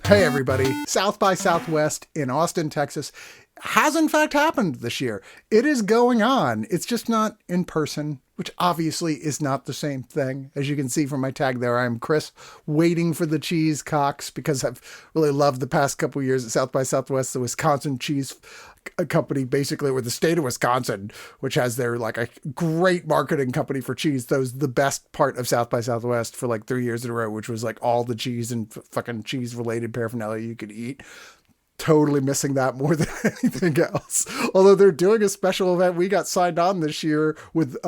Hey everybody, South by Southwest in Austin, Texas has in fact happened this year. It is going on. It's just not in person, which obviously is not the same thing. As you can see from my tag there, I'm Chris, waiting for the cheese cocks because I've really loved the past couple years at South by Southwest, the Wisconsin cheese company, basically, with the state of Wisconsin, which has their like a great marketing company for cheese. That was the best part of South by Southwest for like 3 years in a row, which was like all the cheese and fucking cheese related paraphernalia you could eat. Totally missing that more than anything else. Although they're doing a special event. We got signed on this year with Nick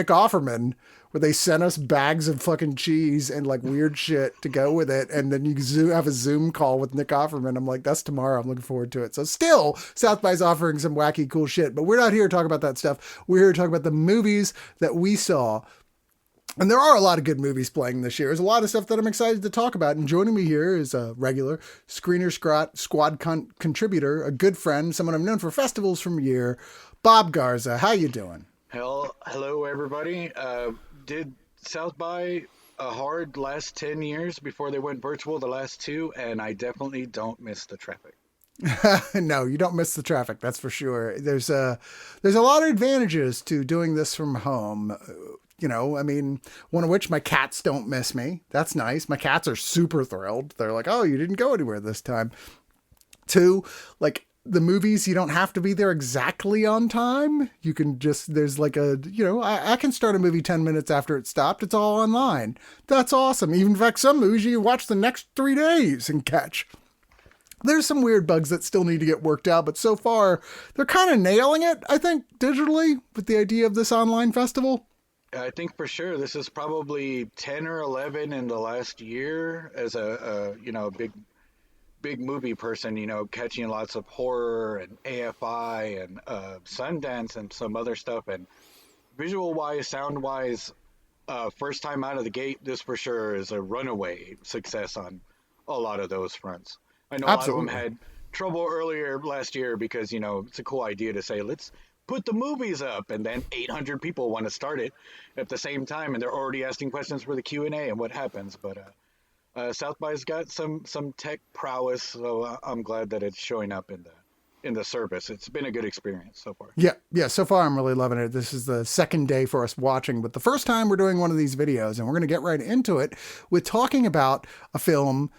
Offerman, where they sent us bags of fucking cheese and like weird shit to go with it. And then you have a Zoom call with Nick Offerman. I'm like, that's tomorrow. I'm looking forward to it. So still, South by's offering some wacky, cool shit. But we're not here to talk about that stuff. We're here to talk about the movies that we saw. And there are a lot of good movies playing this year. There's a lot of stuff that I'm excited to talk about. And joining me here is a regular Screener Squad contributor, a good friend, someone I've known for festivals from a year, Bob Garza. How you doing? Hello, everybody. Did South by a hard last 10 years before they went virtual the last two, and I definitely don't miss the traffic. No, you don't miss the traffic. That's for sure. There's a lot of advantages to doing this from home. You know, I mean, one of which my cats don't miss me. That's nice. My cats are super thrilled. They're like, oh, you didn't go anywhere this time. Two, like the movies, you don't have to be there exactly on time. You can just, there's like I can start a movie 10 minutes after it stopped. It's all online. That's awesome. Even in fact, some movies you watch the next 3 days and catch. There's some weird bugs that still need to get worked out, but so far they're kind of nailing it, I think, digitally with the idea of this online festival. I think for sure this is probably 10 or 11 in the last year as a big movie person, catching lots of horror and AFI and Sundance and some other stuff. And visual-wise, sound-wise, first time out of the gate, this for sure is a runaway success on a lot of those fronts. I know Absolutely. A lot of them had trouble earlier last year because, it's a cool idea to say, let's put the movies up, and then 800 people want to start it at the same time, and they're already asking questions for the Q&A and what happens. But South by's got some tech prowess, so I'm glad that it's showing up in the service. It's been a good experience so far. Yeah. So far, I'm really loving it. This is the second day for us watching, but the first time we're doing one of these videos, and we're going to get right into it with talking about a film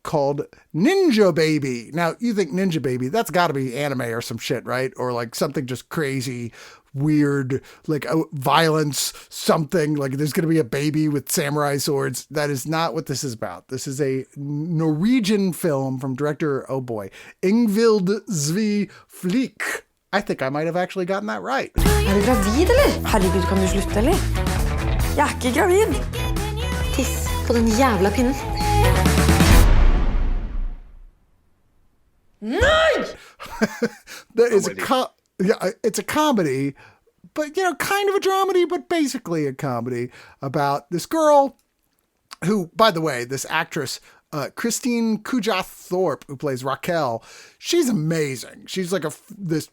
called Ninjababy. Now, you think Ninjababy, that's got to be anime or some shit, right? Or like something just crazy, weird, like violence, something like there's going to be a baby with samurai swords. That is not what this is about. This is a Norwegian film from director, Ingvild Svi Flik. I think I might have actually gotten that right. Er du gravid, eller? Herregud, kan du slutte, eller? Jeg er ikke gravid. Tiss på den jævla pinnen. There is it's a comedy, but kind of a dramedy, but basically a comedy about this girl who, by the way, this actress, Christine Kujath Thorpe, who plays Raquel, she's amazing. She's like this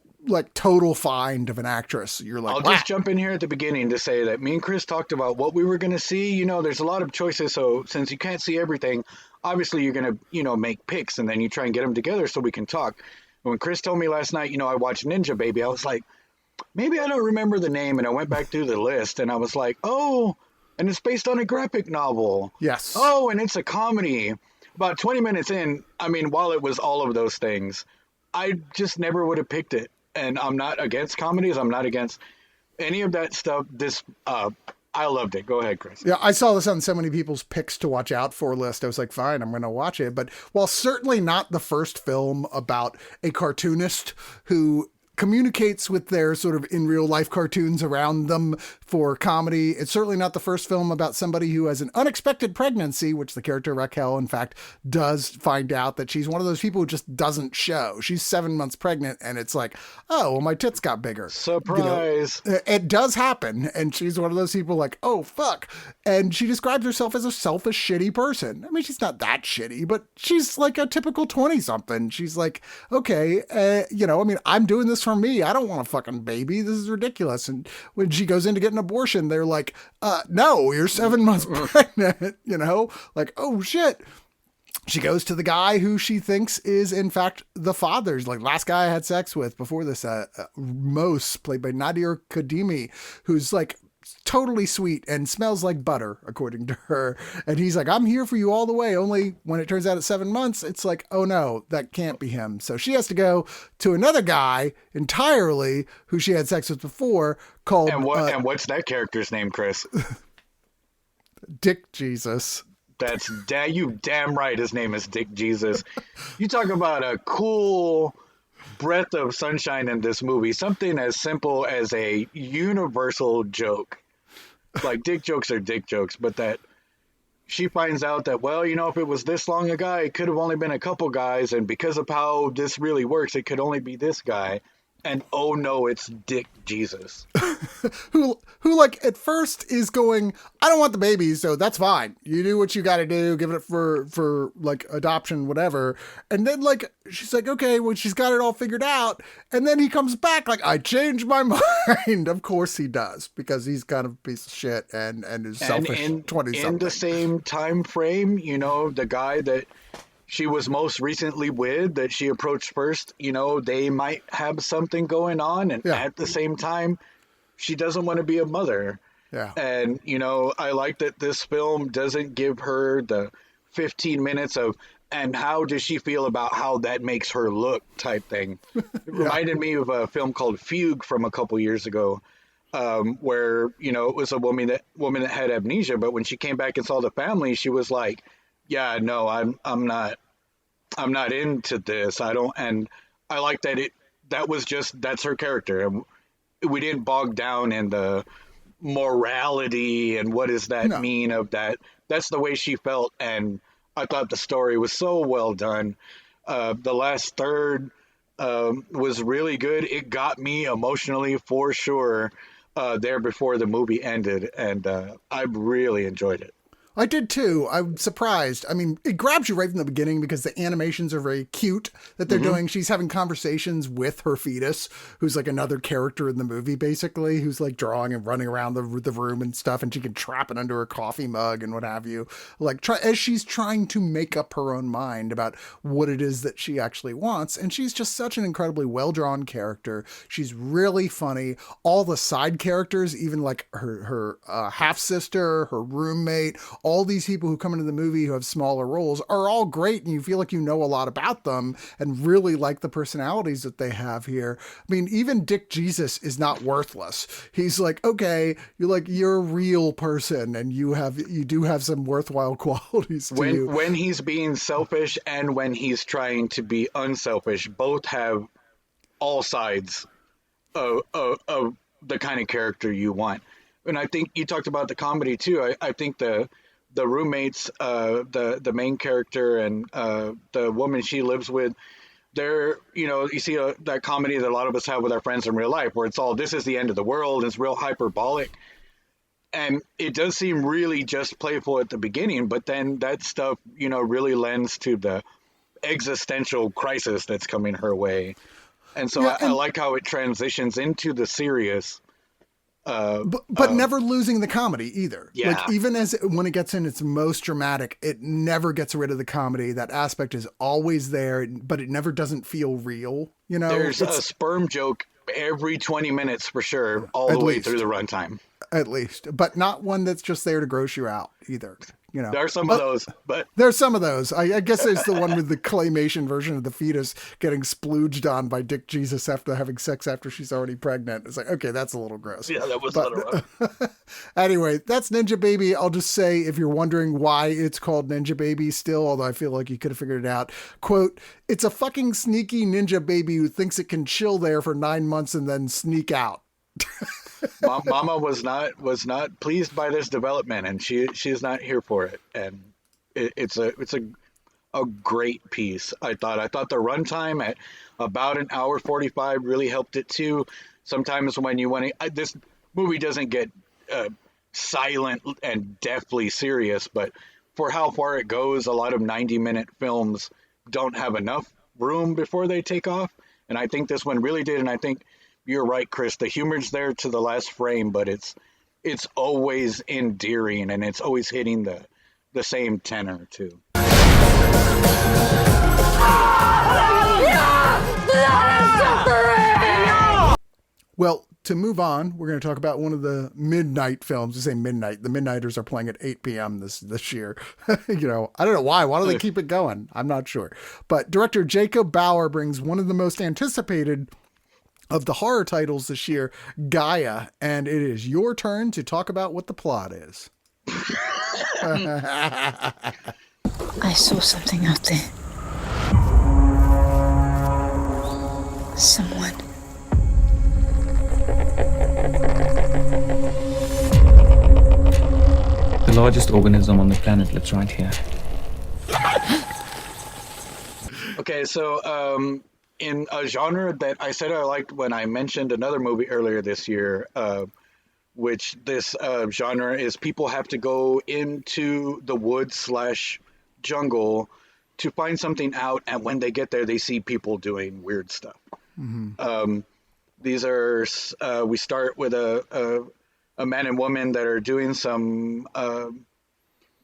total find of an actress. You're like, I'll just jump in here at the beginning to say that me and Chris talked about what we were going to see. There's a lot of choices. So since you can't see everything, obviously you're going to, make picks and then you try and get them together so we can talk. When Chris told me last night, I watched Ninjababy, I was like, maybe I don't remember the name. And I went back through the list and I was like, oh, and it's based on a graphic novel. Yes. Oh, and it's a comedy. About 20 minutes in, while it was all of those things, I just never would have picked it. And I'm not against comedies. I'm not against any of that stuff. I loved it. Go ahead, Chris. Yeah, I saw this on so many people's picks to watch out for list. I was like, fine, I'm going to watch it. But while certainly not the first film about a cartoonist who communicates with their sort of in real life cartoons around them for comedy. It's certainly not the first film about somebody who has an unexpected pregnancy, which the character Raquel, in fact, does find out that she's one of those people who just doesn't show. She's 7 months pregnant and it's like, oh, well, my tits got bigger. Surprise. It does happen. And she's one of those people like, oh, fuck. And she describes herself as a selfish, shitty person. I mean, she's not that shitty, but she's like a typical 20-something. She's like, okay, I'm doing this for me. I don't want a fucking baby. This is ridiculous. And when she goes in to get an abortion, they're like, no, you're 7 months pregnant, like, oh shit. she goes to the guy who she thinks is, in fact, the father's, like, last guy I had sex with before this, Mos, played by Nadir Kadimi, who's, like, totally sweet and smells like butter, according to her. And he's like, I'm here for you all the way. Only when it turns out at 7 months, it's like, oh no, that can't be him. So she has to go to another guy entirely who she had sex with before called... And what's that character's name, Chris? Dick Jesus. That's you damn right. His name is Dick Jesus. You talk about a cool breath of sunshine in this movie. Something as simple as a universal joke. Like, dick jokes are dick jokes, but that she finds out that, well, if it was this long a guy, it could have only been a couple guys, and because of how this really works, it could only be this guy. And oh no, it's Dick Jesus. who like at first is going, I don't want the baby, so that's fine. You do what you got to do, give it for like adoption, whatever. And then like she's like, okay, well she's got it all figured out. And then he comes back like, I changed my mind. Of course he does, because he's kind of a piece of shit and is selfish. And 20-something. In the same time frame, the guy that she was most recently with, that she approached first, they might have something going on. And at the same time, she doesn't want to be a mother. Yeah. And, I like that this film doesn't give her the 15 minutes of, and how does she feel about how that makes her look type thing. It reminded me of a film called Fugue from a couple years ago, where, it was a woman that had amnesia. But when she came back and saw the family, she was like, yeah, no, I'm not into this. I don't, and I like that that's her character. And we didn't bog down in the morality and what does that mean of that. That's the way she felt. And I thought the story was so well done. The last third was really good. It got me emotionally for sure there before the movie ended. And I really enjoyed it. I did too. I'm surprised. I mean, it grabs you right from the beginning because the animations are very cute that they're doing. She's having conversations with her fetus, who's like another character in the movie, basically, who's like drawing and running around the room and stuff. And she can trap it under her coffee mug and what have you. Like as she's trying to make up her own mind about what it is that she actually wants. And she's just such an incredibly well-drawn character. She's really funny. All the side characters, even like her half-sister, her roommate, all these people who come into the movie who have smaller roles are all great, and you feel like you know a lot about them and really like the personalities that they have here. I mean, even Dick Jesus is not worthless. He's like, okay, you're a real person and you do have some worthwhile qualities to you. When he's being selfish and when he's trying to be unselfish, both have all sides of the kind of character you want. And I think you talked about the comedy too. I think the roommates, the main character and the woman she lives with, they're, you see that comedy that a lot of us have with our friends in real life, where it's all, this is the end of the world. It's real hyperbolic. And it does seem really just playful at the beginning, but then that stuff, really lends to the existential crisis that's coming her way. And so I like how it transitions into the serious. But never losing the comedy either. Yeah. Like even when it gets in its most dramatic, it never gets rid of the comedy. That aspect is always there, but it never doesn't feel real. There's a sperm joke every 20 minutes for sure, all the way through the runtime. At least, but not one that's just there to gross you out either. There are some of those, but there's some of those. I guess there's the one with the claymation version of the fetus getting splooged on by Dick Jesus after having sex after she's already pregnant. It's like, okay, that's a little gross. Yeah, that was a little rough. Anyway, that's Ninjababy. I'll just say, if you're wondering why it's called Ninjababy still, although I feel like you could have figured it out, quote, it's a fucking sneaky ninja baby who thinks it can chill there for 9 months and then sneak out. Mama was not pleased by this development, and she's not here for it. And it's a great piece. I thought the runtime at about an hour 45 really helped it too. Sometimes when you want to, this movie doesn't get silent and deathly serious, but for how far it goes, a lot of 90-minute films don't have enough room before they take off. And I think this one really did. And I think you're right, Chris. The humor's there to the last frame, but it's always endearing and it's always hitting the same tenor too. Well, to move on, we're going to talk about one of the midnight films. To say midnight, the Midnighters are playing at 8 p.m. this year. You know, I don't know why. Why do they keep it going? I'm not sure. But director Jakob Bauer brings one of the most anticipated of the horror titles this year, Gaia, and it is your turn to talk about what the plot is. I saw something out there. Someone. The largest organism on the planet lives right here. Okay, so in a genre that I said I liked when I mentioned another movie earlier this year, which this genre is people have to go into the woods / jungle to find something out, and when they get there, they see people doing weird stuff. Mm-hmm. These are we start with a man and woman that are doing some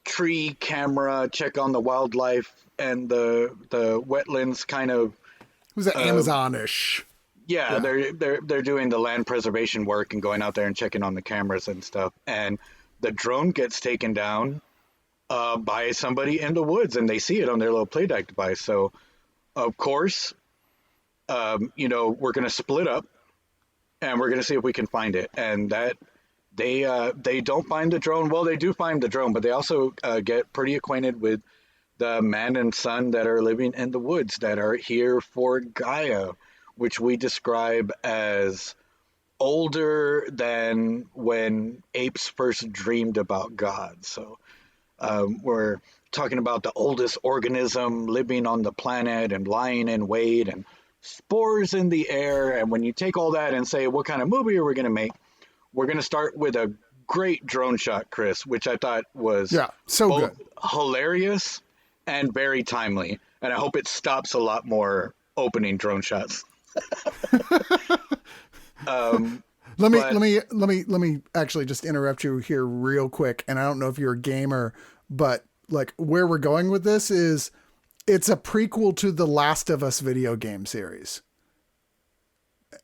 tree camera check on the wildlife and the wetlands kind of. Who's that Amazonish? Yeah, they're doing the land preservation work and going out there and checking on the cameras and stuff. And the drone gets taken down by somebody in the woods, and they see it on their little playback device. So, of course, we're going to split up, and we're going to see if we can find it. And that they don't find the drone. Well, they do find the drone, but they also get pretty acquainted with the man and son that are living in the woods that are here for Gaia, which we describe as older than when apes first dreamed about God. So we're talking about the oldest organism living on the planet and lying in wait and spores in the air. And when you take all that and say, what kind of movie are we going to make? We're going to start with a great drone shot, Chris, which I thought was good, hilarious and very timely. And I hope it stops a lot more opening drone shots. Let me actually just interrupt you here real quick. And I don't know if you're a gamer, but like where we're going with this is it's a prequel to the Last of Us video game series.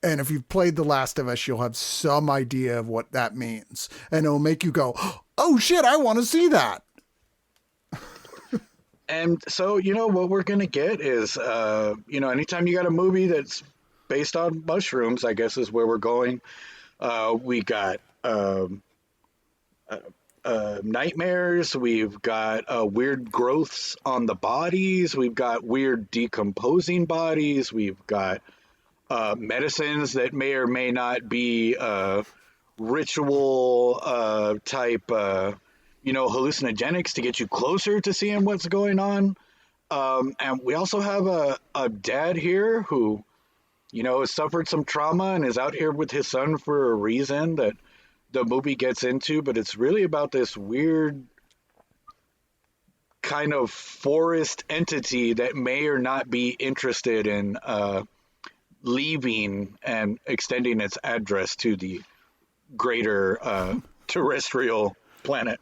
And if you've played The Last of Us, you'll have some idea of what that means. And it'll make you go, oh shit, I want to see that. And so, what we're going to get is, anytime you got a movie that's based on mushrooms, I guess is where we're going. We got nightmares. We've got weird growths on the bodies. We've got weird decomposing bodies. We've got medicines that may or may not be ritual type hallucinogenics to get you closer to seeing what's going on. And we also have a dad here who, has suffered some trauma and is out here with his son for a reason that the movie gets into, but it's really about this weird kind of forest entity that may or not be interested in leaving and extending its address to the greater terrestrial planet.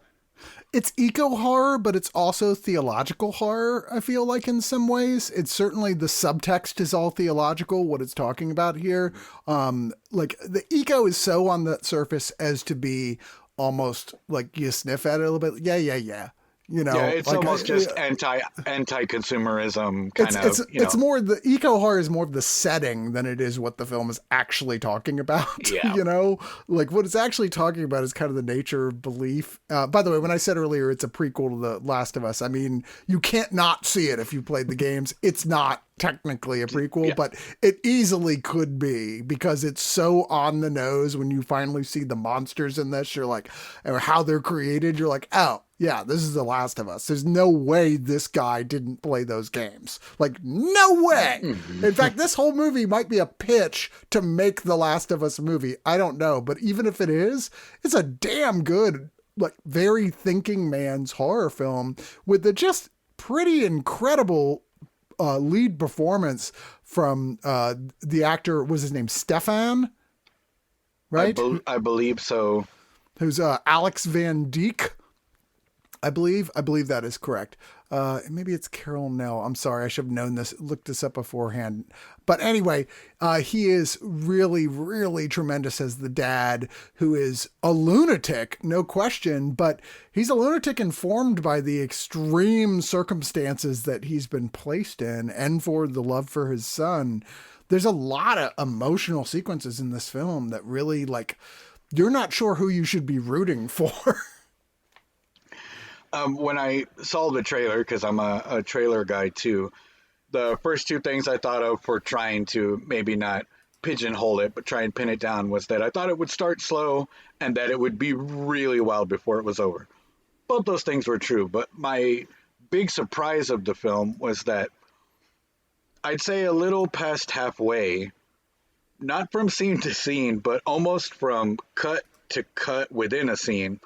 It's eco-horror, but it's also theological horror, I feel like, in some ways. It's certainly the subtext is all theological, what it's talking about here. Like, the eco is so on the surface as to be almost like you sniff at it a little bit. Yeah. It's like, almost just anti-consumerism kind of. It's more the eco horror is more of the setting than it is what the film is actually talking about. Yeah. Like what it's actually talking about is kind of the nature of belief. By the way, when I said earlier it's a prequel to The Last of Us, I mean you can't not see it if you played the games. It's not technically a prequel, but it easily could be because it's so on the nose. When you finally see the monsters in this, you're like, or how they're created, you're like, oh yeah, this is The Last of Us. There's no way this guy didn't play those games. Like, no way. In fact, this whole movie might be a pitch to make The Last of Us movie. I don't know. But even if it is, it's a damn good, like, very thinking man's horror film with a just pretty incredible lead performance from the actor, was his name Stefan? Right? I believe so. Who's Alex Van Dyke. I believe that is correct. Maybe it's Carol Nell. I'm sorry. I should have known this, looked this up beforehand. But anyway, he is really, really tremendous as the dad, who is a lunatic, no question, but he's a lunatic informed by the extreme circumstances that he's been placed in and for the love for his son. There's a lot of emotional sequences in this film that really, like, you're not sure who you should be rooting for. When I saw the trailer, because I'm a trailer guy too, the first two things I thought of for trying to maybe not pigeonhole it, but try and pin it down, was that I thought it would start slow and that it would be really wild before it was over. Both those things were true, but my big surprise of the film was that I'd say a little past halfway, not from scene to scene, but almost from cut to cut within a scene,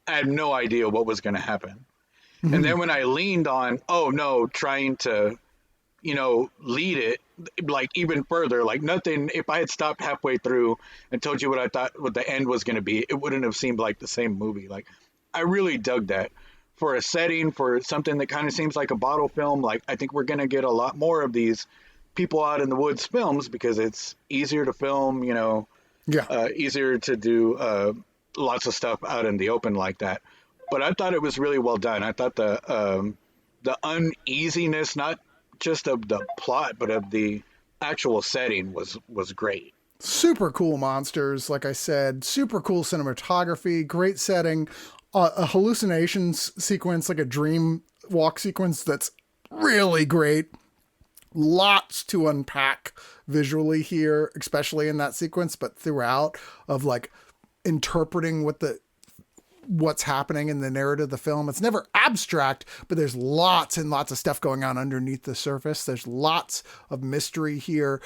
I had no idea what was going to happen. Mm-hmm. And then when I leaned on, trying to, lead it like even further, like nothing, if I had stopped halfway through and told you what I thought what the end was going to be, it wouldn't have seemed like the same movie. Like, I really dug that for a setting, for something that kind of seems like a bottle film. Like, I think we're going to get a lot more of these people out in the woods films because it's easier to film, easier to do, lots of stuff out in the open like that. But I thought it was really well done. I thought the uneasiness, not just of the plot, but of the actual setting was great. Super cool monsters, like I said, super cool cinematography, great setting, a hallucinations sequence, like a dream walk sequence that's really great. Lots to unpack visually here, especially in that sequence, but throughout, of like interpreting what's happening in the narrative of the film. It's never abstract, but there's lots and lots of stuff going on underneath the surface. There's lots of mystery here.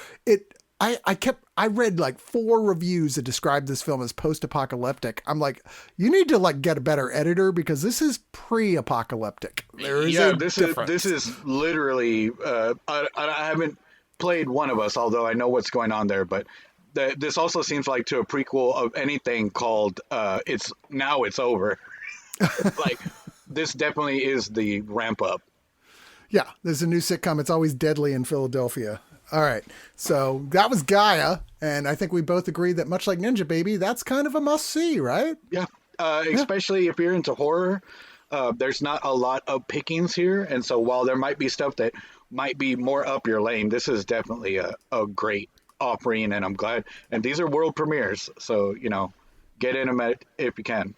I read like 4 reviews that describe this film as post-apocalyptic. I'm like, you need to like get a better editor because this is pre-apocalyptic. There is a difference. This is literally I haven't played One of Us, although I know what's going on there, but this also seems like to a prequel of anything called It's Over. Like, this definitely is the ramp up. Yeah, there's a new sitcom. It's Always Deadly in Philadelphia. All right, so that was Gaia, and I think we both agree that much like Ninjababy, that's kind of a must-see, right? Yeah, especially if you're into horror. There's not a lot of pickings here, and so while there might be stuff that might be more up your lane, this is definitely a great offering, and I'm glad. And these are world premieres, so get in them if you can.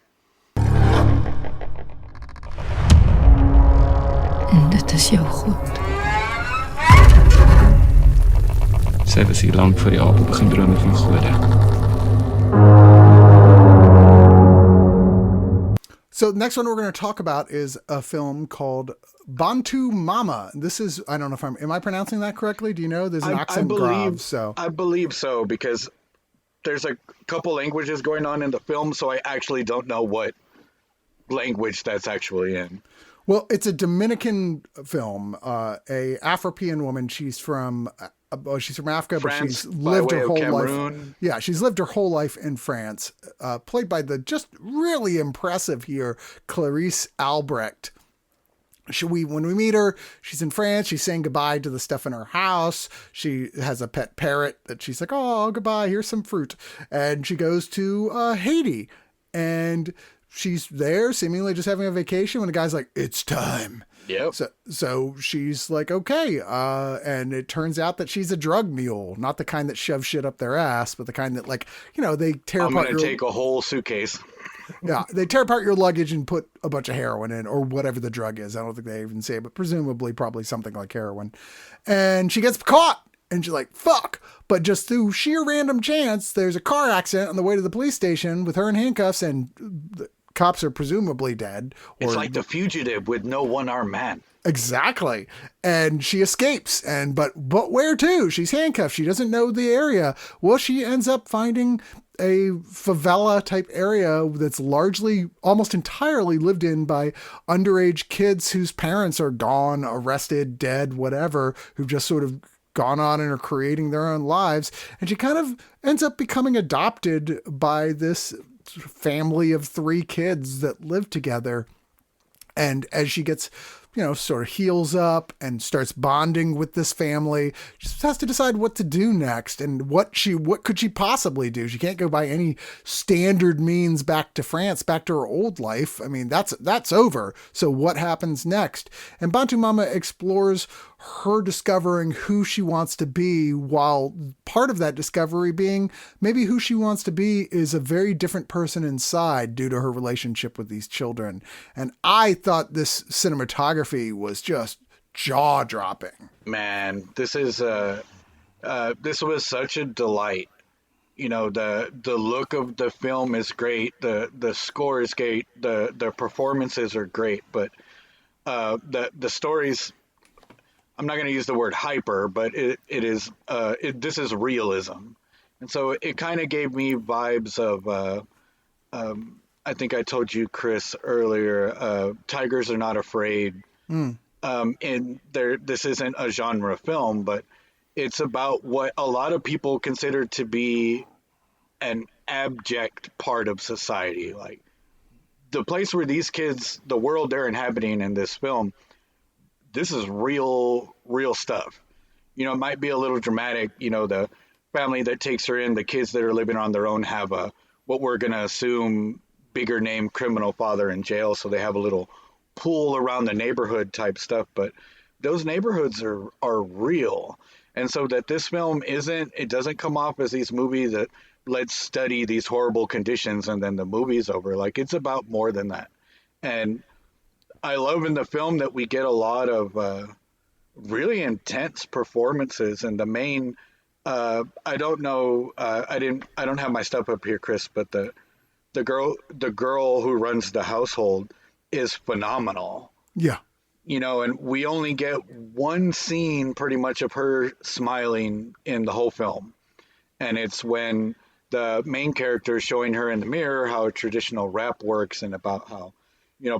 Dette is jouw god. Zij was hier lang voor jou begin drömmen van goede. So the next one we're going to talk about is a film called Bantú Mama. This is, I don't know if am I pronouncing that correctly? Do you know? There's an accent grave, so. I believe so, because there's a couple languages going on in the film, so I actually don't know what language that's actually in. Well, it's a Dominican film. A Afropean woman. She's from Africa, France, but she's lived her whole Cameroon. life. Yeah, she's lived her whole life in France. Played by the just really impressive here, Clarice Albrecht. When we meet her, she's in France. She's saying goodbye to the stuff in her house. She has a pet parrot that she's like, "Oh, goodbye. Here's some fruit." And she goes to Haiti, and she's there seemingly just having a vacation when the guy's like, "It's time." Yep. So she's like, okay. And it turns out that she's a drug mule, not the kind that shoves shit up their ass, but the kind that, like, they tear apart. I'm going to take a whole suitcase. Yeah. They tear apart your luggage and put a bunch of heroin in, or whatever the drug is. I don't think they even say it, but presumably probably something like heroin. And she gets caught. And she's like, fuck. But just through sheer random chance, there's a car accident on the way to the police station with her in handcuffs, and the cops are presumably dead. It's like The Fugitive with no one-armed man. Exactly. And she escapes. But where to? She's handcuffed. She doesn't know the area. Well, she ends up finding a favela type area that's largely, almost entirely lived in by underage kids whose parents are gone, arrested, dead, whatever, who've just sort of gone on and are creating their own lives. And she kind of ends up becoming adopted by this family of 3 kids that live together. And as she gets, sort of heals up and starts bonding with this family, she just has to decide what to do next and what could she possibly do. She can't go by any standard means back to France, back to her old life. I mean, that's over. So what happens next? And Bantú Mama explores her discovering who she wants to be, while part of that discovery being maybe who she wants to be is a very different person inside due to her relationship with these children. And I thought this cinematography was just jaw-dropping. Man, this was such a delight. The look of the film is great, the score is great, the performances are great, but the stories, I'm not going to use the word hyper, but this is realism. And so it kind of gave me vibes of, I think I told you, Chris, earlier, Tigers Are Not Afraid. And this isn't a genre film, but it's about what a lot of people consider to be an abject part of society. Like the place where these kids, the world they're inhabiting in this film, this is real stuff. It might be a little dramatic. The family that takes her in, the kids that are living on their own have what we're going to assume bigger name criminal father in jail. So they have a little pool around the neighborhood type stuff, but those neighborhoods are real. And so that this film it doesn't come off as these movies that let's study these horrible conditions and then the movie's over. Like it's about more than that. And I love in the film that we get a lot of really intense performances, and the main I don't know, I don't have my stuff up here, Chris, but the girl who runs the household is phenomenal. Yeah. And we only get one scene pretty much of her smiling in the whole film. And it's when the main character is showing her in the mirror how traditional rap works and about how,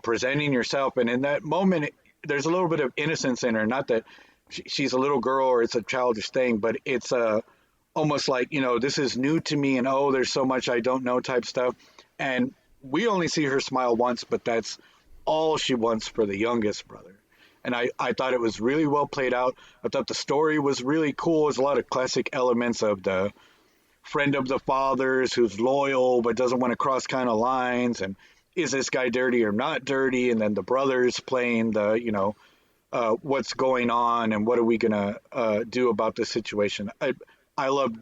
presenting yourself. And in that moment, there's a little bit of innocence in her. Not that she's a little girl or it's a childish thing, but it's almost like, this is new to me and, oh, there's so much I don't know type stuff. And we only see her smile once, but that's all she wants for the youngest brother. And I thought it was really well played out. I thought the story was really cool. There's a lot of classic elements of the friend of the father's who's loyal but doesn't want to cross kind of lines, and is this guy dirty or not dirty? And then the brothers playing the, what's going on and what are we going to do about this situation. I love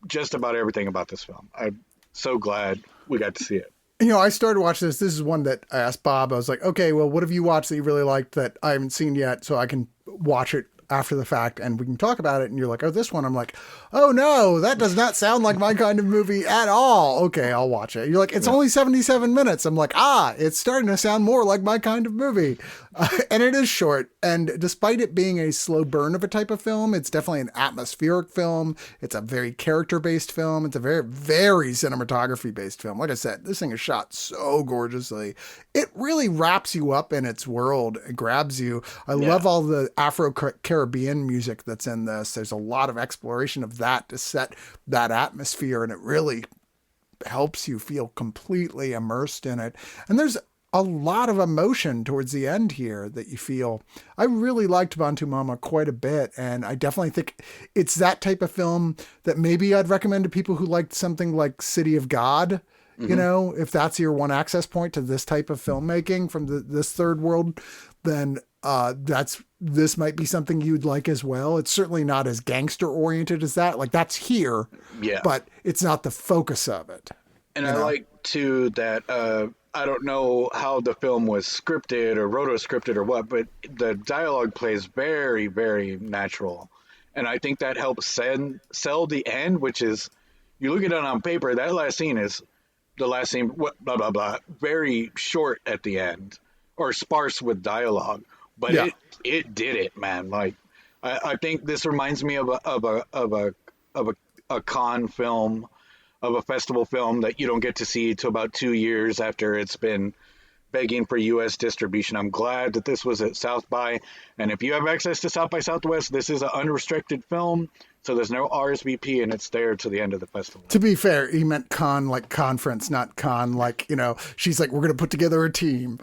just about everything about this film. I'm so glad we got to see it. I started watching this. This is one that I asked Bob. I was like, okay, well, what have you watched that you really liked that I haven't seen yet so I can watch it after the fact and we can talk about it? And you're like, oh, this one. I'm like, oh no, that does not sound like my kind of movie at all. Okay, I'll watch it. You're like, it's only 77 minutes. I'm like, it's starting to sound more like my kind of movie. And it is short. And despite it being a slow burn of a type of film, it's definitely an atmospheric film. It's a very character-based film. It's a very, very cinematography-based film. Like I said, this thing is shot so gorgeously. It really wraps you up in its world. It grabs you. I love all the Afro-Caribbean music that's in this. There's a lot of exploration of that to set that atmosphere, and it really helps you feel completely immersed in it. And there's a lot of emotion towards the end here that you feel. I really liked Bantú Mama quite a bit, and I definitely think it's that type of film that maybe I'd recommend to people who liked something like City of God. Mm-hmm. If that's your one access point to this type of filmmaking from this third world, then this might be something you'd like as well. It's certainly not as gangster oriented as that. Like that's here, but it's not the focus of it. And I like too that I don't know how the film was scripted or roto-scripted or what, but the dialogue plays very, very natural. And I think that helps sell the end, which is, you look at it on paper, that last scene is the last scene, blah, blah, blah, very short at the end or sparse with dialogue. But it did it, man. Like, I think this reminds me of a con film, of a festival film that you don't get to see till about 2 years after it's been begging for U.S. distribution. I'm glad that this was at South by, and if you have access to South by Southwest, this is an unrestricted film, so there's no RSVP, and it's there to the end of the festival. To be fair, he meant con like conference, not con like, she's like, we're going to put together a team.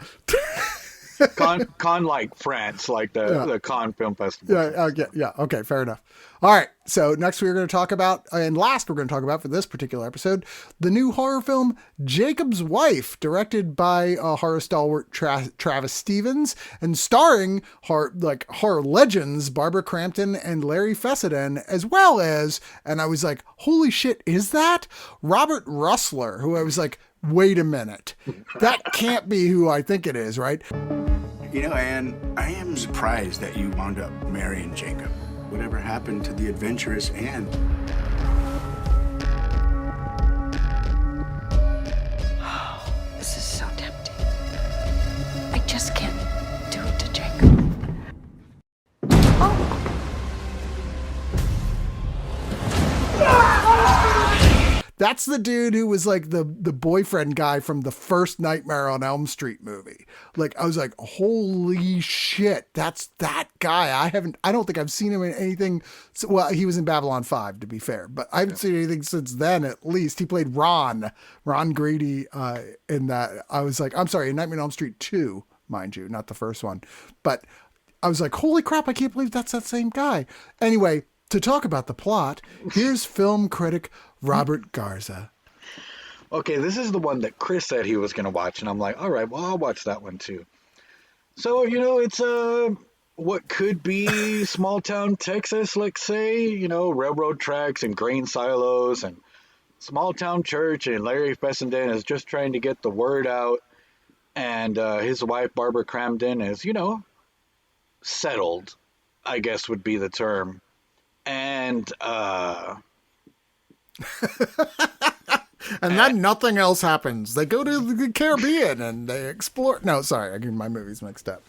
Con like France, like the Cannes Film Festival. Yeah. Okay, fair enough. All right. So next we're going to talk about, and last we're going to talk about for this particular episode, the new horror film Jacob's Wife, directed by horror stalwart Travis Stevens and starring horror legends Barbara Crampton and Larry Fessenden, as well as, and I was like, holy shit, is that Robert Russler? Who I was like, wait a minute, that can't be who I think it is, right? You know, Anne, I am surprised that you wound up marrying Jacob. Whatever happened to the adventurous Anne? This is so tempting. I just can't do it to Jacob. That's the dude who was like the boyfriend guy from the first Nightmare on Elm Street movie. Like, I was like, holy shit, that's that guy. I don't think I've seen him in anything. Well, he was in Babylon 5, to be fair, but I haven't seen anything since then, at least. He played Ron Grady in that. I was like, I'm sorry, in Nightmare on Elm Street 2, mind you, not the first one. But I was like, holy crap, I can't believe that's that same guy. Anyway, to talk about the plot, here's film critic Robert Garza. Okay, this is the one that Chris said he was going to watch, and I'm like, all right, well, I'll watch that one too. So, it's what could be small town Texas, let's say, railroad tracks and grain silos and small town church, and Larry Fessenden is just trying to get the word out, and his wife, Barbara Crampton, is, settled, I guess would be the term. And and then nothing else happens. They go to the Caribbean and they explore. No, sorry, I get my movies mixed up.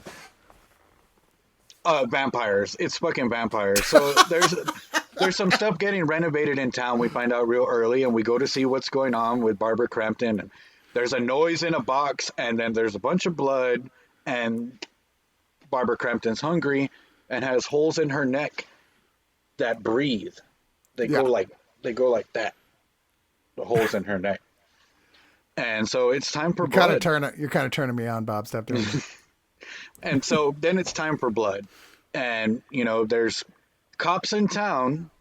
Vampires. It's fucking vampires. So there's some stuff getting renovated in town. We find out real early, and we go to see what's going on with Barbara Crampton. And there's a noise in a box, and then there's a bunch of blood, and Barbara Crampton's hungry and has holes in her neck that breathe. They go like that. The holes in her neck. And so it's time for blood. You're kind of turning me on, Bob. Stop doing that. And so then it's time for blood. And, there's cops in town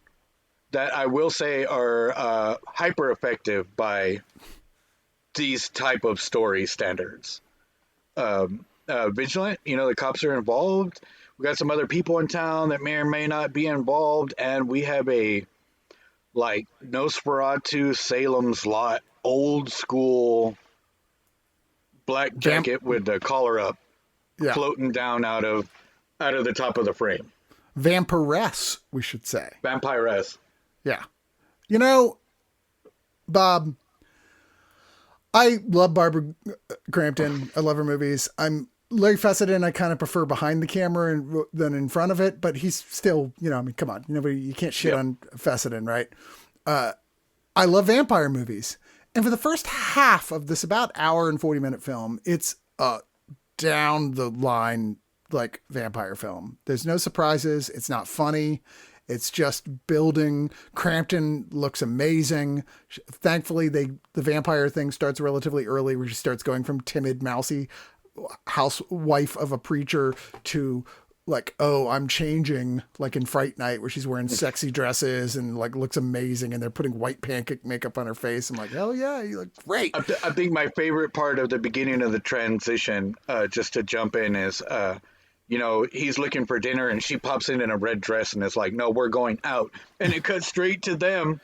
that I will say are hyper effective by these type of story standards. Vigilant, the cops are involved. We got some other people in town that may or may not be involved. And we have a Nosferatu, Salem's Lot, old school black jacket with the collar up, floating down out of the top of the frame. Vampiress, we should say. Vampiress. Yeah. Bob, I love Barbara Crampton. I love her movies. Larry Fessenden, I kind of prefer behind the camera than in front of it, but he's still, come on, you can't shit on Fessenden, right? I love vampire movies. And for the first half of this about hour and 40-minute film, it's down the line like vampire film. There's no surprises. It's not funny. It's just building. Crampton looks amazing. Thankfully, the vampire thing starts relatively early, where she starts going from timid, mousy housewife of a preacher to I'm changing, like in Fright Night, where she's wearing sexy dresses and looks amazing, and they're putting white pancake makeup on her face. I'm like, hell yeah, you look great. I think my favorite part of the beginning of the transition, just to jump in, is he's looking for dinner and she pops in a red dress and is like, no, we're going out. And it cuts straight to them,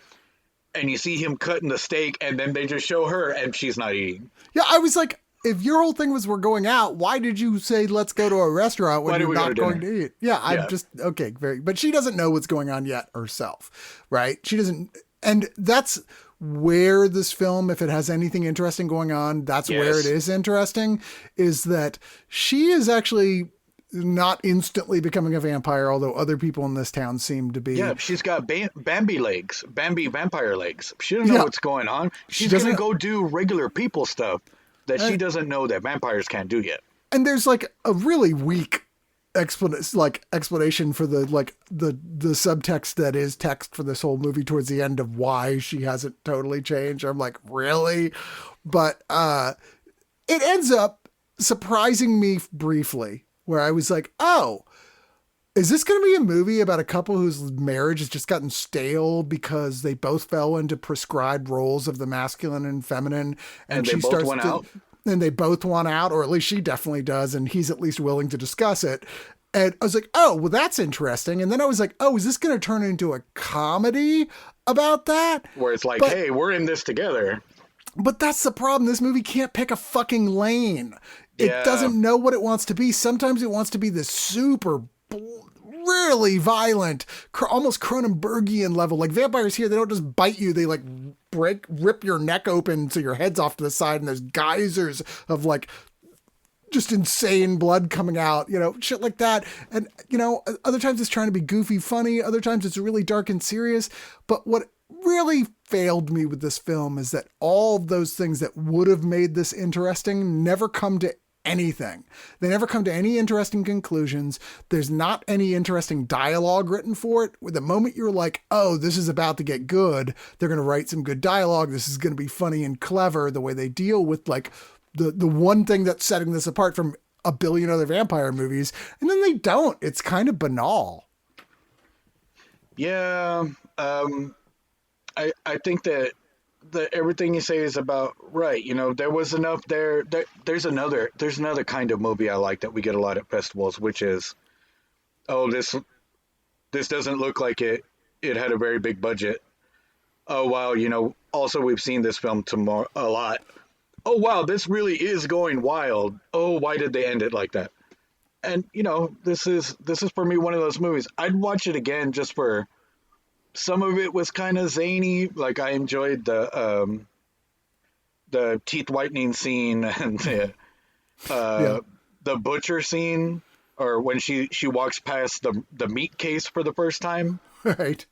and you see him cutting the steak, and then they just show her and she's not eating. Yeah, I was like, if your whole thing was we're going out, why did you say let's go to a restaurant when you're not going to eat? Yeah, I'm just, okay, but she doesn't know what's going on yet herself, right? She doesn't, and that's where this film, if it has anything interesting going on, that's where it is interesting, is that she is actually not instantly becoming a vampire, although other people in this town seem to be. Yeah, she's got Bambi legs, Bambi vampire legs. She doesn't know what's going on. She's going to go do regular people stuff that she doesn't know that vampires can't do yet. And there's a really weak explanation for the subtext that is text for this whole movie towards the end of why she hasn't totally changed. I'm like, really? But it ends up surprising me briefly, where I was like, oh, is this going to be a movie about a couple whose marriage has just gotten stale because they both fell into prescribed roles of the masculine and feminine, and they both went out? And they both want out, or at least she definitely does, and he's at least willing to discuss it. And I was like, oh, well, that's interesting. And then I was like, oh, is this going to turn into a comedy about that? Where it's like, hey, we're in this together. But that's the problem. This movie can't pick a fucking lane. It doesn't know what it wants to be. Sometimes it wants to be this super, really violent, almost Cronenbergian level. Like vampires here, they don't just bite you. They like rip your neck open so your head's off to the side and there's geysers of like just insane blood coming out, shit like that. And, other times it's trying to be goofy, funny. Other times it's really dark and serious. But what really failed me with this film is that all of those things that would have made this interesting never come to anything. They never come to any interesting conclusions. There's not any interesting dialogue written for it. The moment you're like, oh, this is about to get good, they're going to write some good dialogue. This is going to be funny and clever, the way they deal with like the one thing that's setting this apart from a billion other vampire movies. And then they don't. It's kind of banal. Yeah. I think that everything you say is about right. There was enough there. There's another kind of movie I like that we get a lot at festivals, which is, oh, this doesn't look like it had a very big budget. Oh, wow. Also we've seen this film a lot. Oh, wow, this really is going wild. Oh, why did they end it like that? And, this is for me one of those movies. I'd watch it again just for some of it was kind of zany. Like I enjoyed the teeth whitening scene and the butcher scene, or when she walks past the meat case for the first time. Right.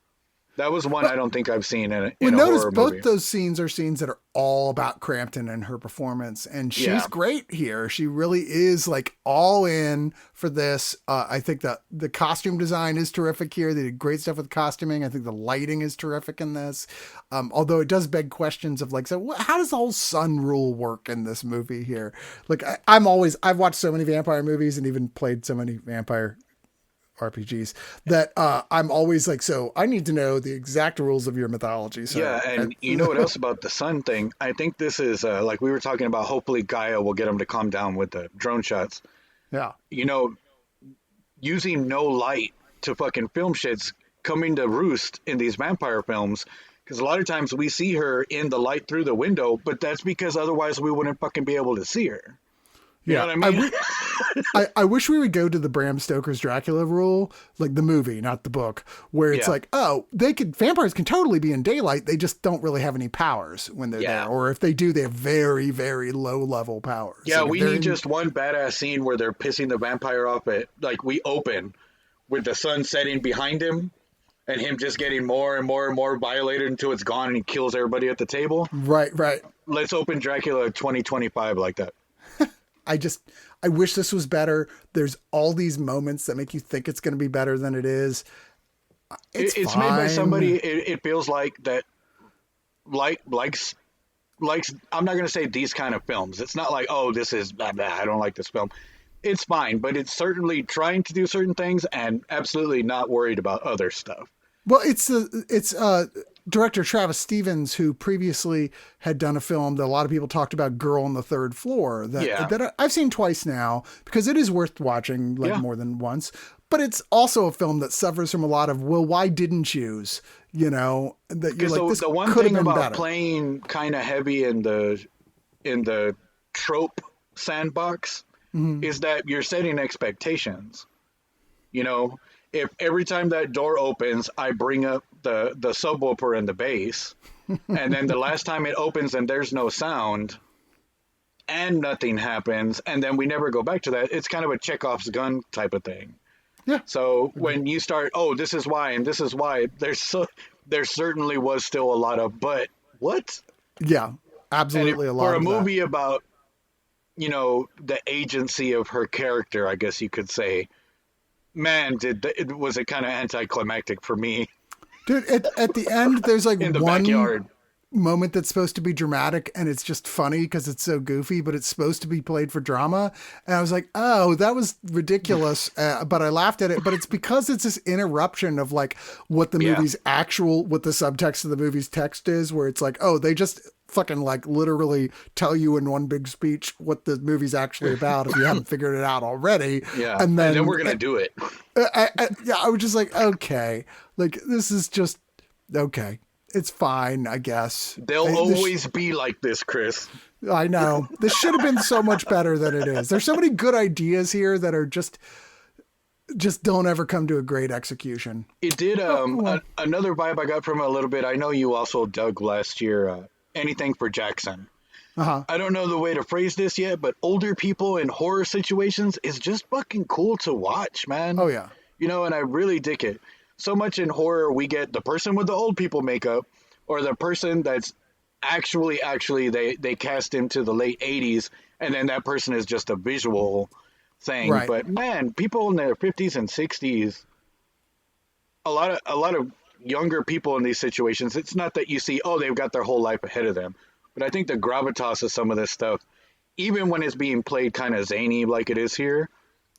That was one I don't think I've seen in a notice horror both movie. Those scenes are scenes that are all about Crampton and her performance, and she's great here. She really is like all in for this. I think that the costume design is terrific here. They did great stuff with costuming. I think the lighting is terrific in this. Although it does beg questions of like, so how does the whole sun rule work in this movie here? Like I've watched so many vampire movies and even played so many vampire RPGs that I'm always like, so I need to know the exact rules of your mythology. So, yeah, and you know what else about the sun thing? I think this is like we were talking about. Hopefully, Gaia will get them to calm down with the drone shots. Yeah, using no light to fucking film shit's coming to roost in these vampire films. Because a lot of times we see her in the light through the window, but that's because otherwise we wouldn't fucking be able to see her. You know what I mean? I wish we would go to the Bram Stoker's Dracula rule, like the movie, not the book, where it's like, oh, vampires can totally be in daylight. They just don't really have any powers when they're there. Or if they do, they have very, very low level powers. Yeah, like we need just one badass scene where they're pissing the vampire off we open with the sun setting behind him and him just getting more and more and more violated until it's gone and he kills everybody at the table. Right. Let's open Dracula 2025 like that. I wish this was better. There's all these moments that make you think it's going to be better than it is. It's made by somebody. It feels like that, likes. I'm not going to say these kind of films. It's not like, oh, this is blah, blah, I don't like this film. It's fine, but it's certainly trying to do certain things and absolutely not worried about other stuff. Well, it's director Travis Stevens, who previously had done a film that a lot of people talked about, Girl on the Third Floor, that I've seen twice now because it is worth watching more than once. But it's also a film that suffers from a lot of, well, why didn't you? That you're like, this the one could have thing been about better. playing kind of heavy in the trope sandbox is that you're setting expectations. If every time that door opens, I bring up the subwoofer and the bass, and then the last time it opens and there's no sound and nothing happens, and then we never go back to that, it's kind of a Chekhov's gun type of thing. Yeah. So when you start, oh, this is why, and this is why, there certainly was still a lot of, but what? Yeah, absolutely. For a movie about, the agency of her character, I guess you could say, man, was it kind of anticlimactic for me. Dude, at the end, there's like in the backyard. moment that's supposed to be dramatic and it's just funny because it's so goofy, but it's supposed to be played for drama. And I was like, oh, that was ridiculous. But I laughed at it, but it's because it's this interruption of like what the movie's what the subtext of the movie's text is, where it's like, oh, they just fucking like literally tell you in one big speech what the movie's actually about if you haven't figured it out already. Yeah. And then we're going to do it. I was just like, okay, like this is just okay. It's fine, I guess. They'll always be like this, Chris. I know. This should have been so much better than it is. There's so many good ideas here that are just don't ever come to a great execution. It did. Another vibe I got from it a little bit. I know you also dug last year, Anything for Jackson. Uh-huh. I don't know the way to phrase this yet, but older people in horror situations is just fucking cool to watch, man. Oh, yeah. You know, and I really dig it. So much in horror, we get the person with the old people makeup or the person that's actually they cast into the late 80s, and then that person is just a visual thing. Right. But man, people in their 50s and 60s, a lot of younger people in these situations, it's not that you see, oh, they've got their whole life ahead of them. But I think the gravitas of some of this stuff, even when it's being played kind of zany like it is here,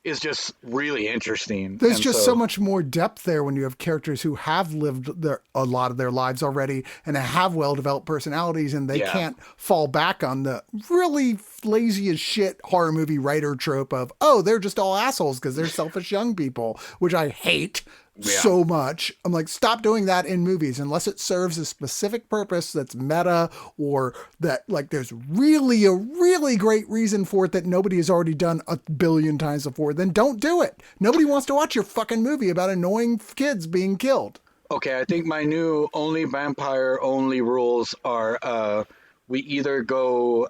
is just really interesting. There's just so much more depth there when you have characters who have lived a lot of their lives already and have well-developed personalities, and they can't fall back on the really lazy as shit horror movie writer trope of, oh, they're just all assholes because they're selfish young people, which I hate so much. I'm like, stop doing that in movies unless it serves a specific purpose that's meta, or that like there's really a really great reason for it that nobody has already done a billion times before. Then don't do it. Nobody wants to watch your fucking movie about annoying kids being killed. Okay, I think my new only vampire only rules are we either go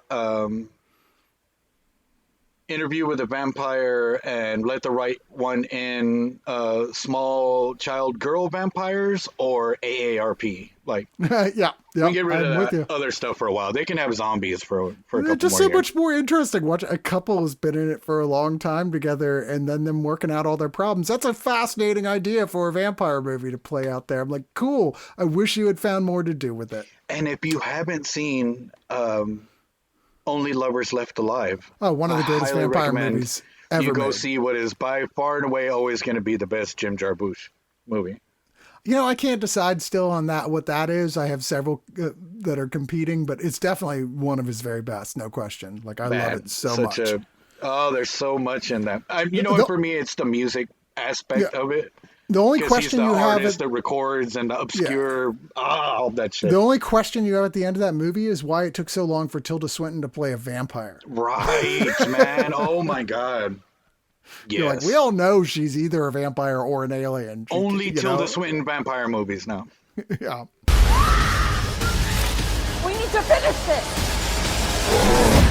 interview with a vampire and let the right one in, small child girl vampires, or AARP. Like, we get rid of that other stuff for a while. They can have zombies for a couple more just so years. much more interesting. Watch a couple has been in it for a long time together, and then them working out all their problems. That's a fascinating idea for a vampire movie to play out there. I'm like, cool. I wish you had found more to do with it. And if you haven't seen Only Lovers Left Alive, one of the greatest vampire movies ever you go made. see what is by far and away always going to be the best Jim Jarmusch movie. You know, I can't decide still on what that is. I have several that are competing, but it's definitely one of his very best, no question. Like, I love it so much. There's so much in that. What, for me, it's the music aspect of it. The only question you have is the records and the obscure, all that shit. The only question you have at the end of that movie is why it took so long for Tilda Swinton to play a vampire. Right, man. Oh my God. Yes. You're like, we all know she's either a vampire or an alien. Only Tilda Swinton vampire movies now. Yeah. We need to finish this.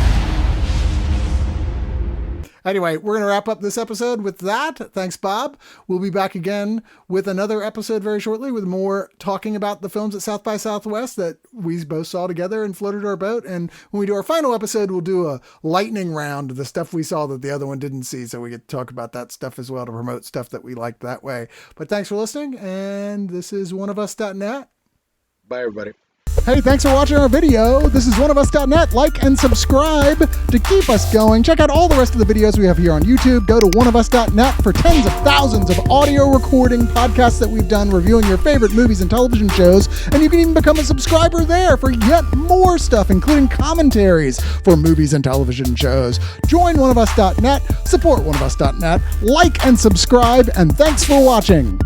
Anyway, we're going to wrap up this episode with that. Thanks, Bob. We'll be back again with another episode very shortly with more talking about the films at South by Southwest that we both saw together and floated our boat. And when we do our final episode, we'll do a lightning round of the stuff we saw that the other one didn't see. So we get to talk about that stuff as well to promote stuff that we liked that way. But thanks for listening. And this is Oneofus.net. Bye, everybody. Hey, thanks for watching our video. This is Oneofus.net. Like and subscribe to keep us going. Check out all the rest of the videos we have here on YouTube. Go to Oneofus.net for tens of thousands of audio recording podcasts that we've done reviewing your favorite movies and television shows. And you can even become a subscriber there for yet more stuff, including commentaries for movies and television shows. Join Oneofus.net, support Oneofus.net, like and subscribe, and thanks for watching.